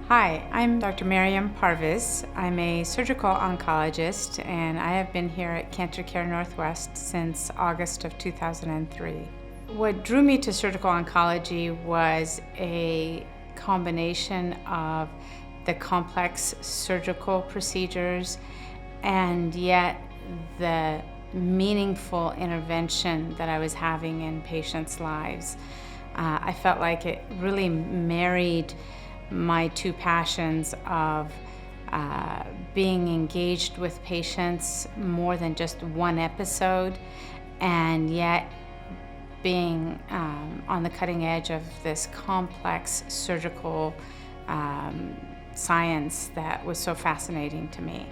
Hi, I'm Dr. Maryam Parviz. I'm a surgical oncologist, and I have been here at Cancer Care Northwest since August of 2003. What drew me to surgical oncology was a combination of the complex surgical procedures and yet the meaningful intervention that I was having in patients' lives. I felt like it really married my two passions of being engaged with patients more than just one episode, and yet being on the cutting edge of this complex surgical science that was so fascinating to me.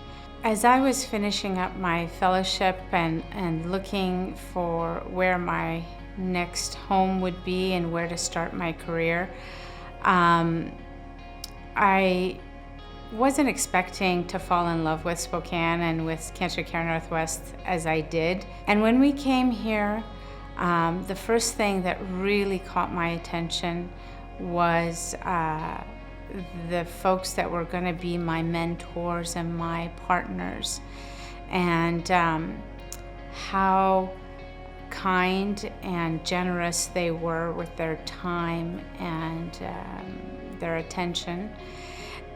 As I was finishing up my fellowship and looking for where my next home would be and where to start my career, I wasn't expecting to fall in love with Spokane and with Cancer Care Northwest as I did. And when we came here, the first thing that really caught my attention was the folks that were going to be my mentors and my partners, and how kind and generous they were with their time and their attention.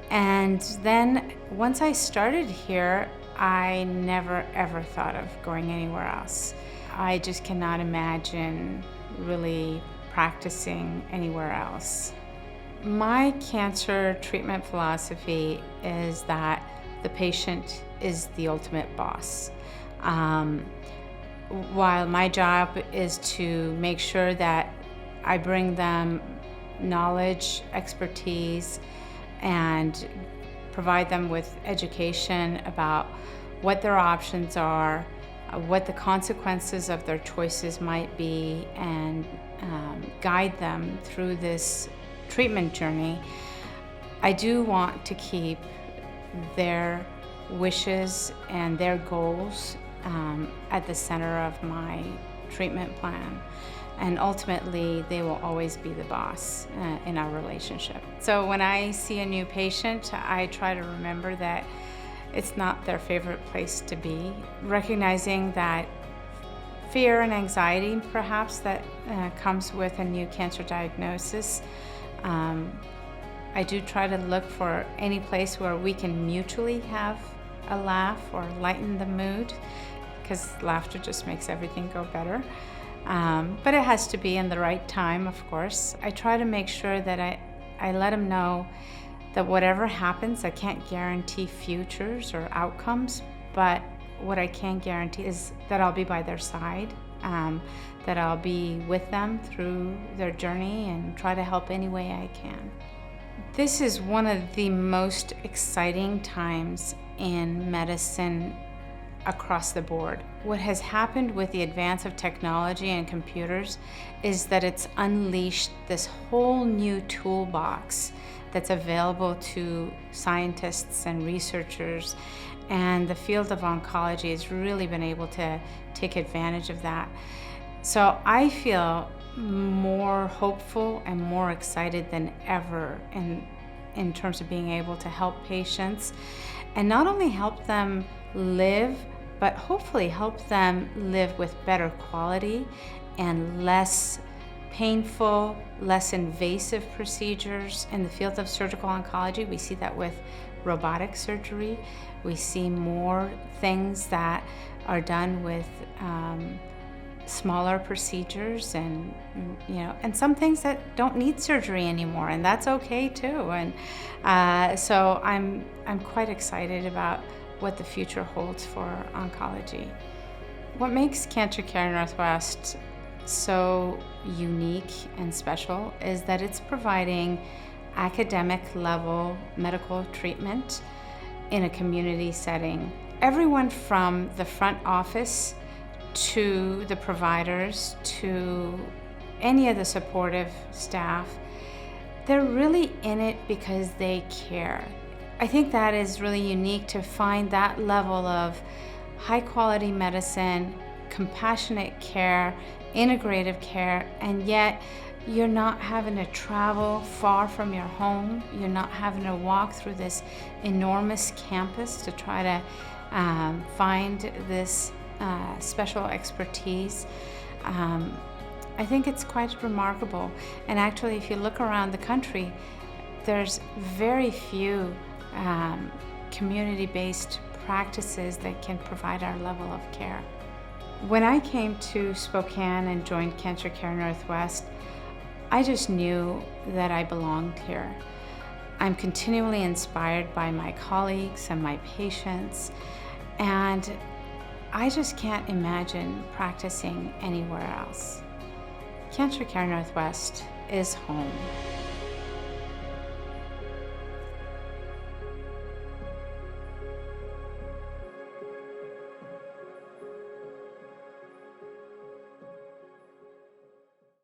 And then once I started here, I never ever thought of going anywhere else. I just cannot imagine really practicing anywhere else. My cancer treatment philosophy is that the patient is the ultimate boss. While my job is to make sure that I bring them knowledge, expertise, and provide them with education about what their options are, what the consequences of their choices might be, and guide them through this treatment journey, I do want to keep their wishes and their goals at the center of my treatment plan. And ultimately, they will always be the boss in our relationship. So when I see a new patient, I try to remember that it's not their favorite place to be, recognizing that fear and anxiety, perhaps, that comes with a new cancer diagnosis. I do try to look for any place where we can mutually have a laugh or lighten the mood, because laughter just makes everything go better. But it has to be in the right time, of course. I try to make sure that I let them know that whatever happens, I can't guarantee futures or outcomes, but what I can guarantee is that I'll be by their side, that I'll be with them through their journey and try to help any way I can. This is one of the most exciting times in medicine across the board. What has happened with the advance of technology and computers is that it's unleashed this whole new toolbox that's available to scientists and researchers, and the field of oncology has really been able to take advantage of that. So I feel more hopeful and more excited than ever in terms of being able to help patients, and not only help them live, but hopefully help them live with better quality and less painful, less invasive procedures. In the field of surgical oncology, we see that with robotic surgery. We see more things that are done with smaller procedures, and some things that don't need surgery anymore, and that's okay too. And so I'm quite excited about what the future holds for oncology. What makes Cancer Care Northwest so unique and special is that it's providing academic level medical treatment in a community setting. Everyone from the front office to the providers to any of the supportive staff, they're really in it because they care. I think that is really unique, to find that level of high quality medicine, compassionate care, integrative care, and yet You're not having to travel far from your home. You're not having to walk through this enormous campus to try to find this special expertise. I think it's quite remarkable. And actually, if you look around the country, there's very few community-based practices that can provide our level of care. When I came to Spokane and joined Cancer Care Northwest, I just knew that I belonged here. I'm continually inspired by my colleagues and my patients, and I just can't imagine practicing anywhere else. Cancer Care Northwest is home.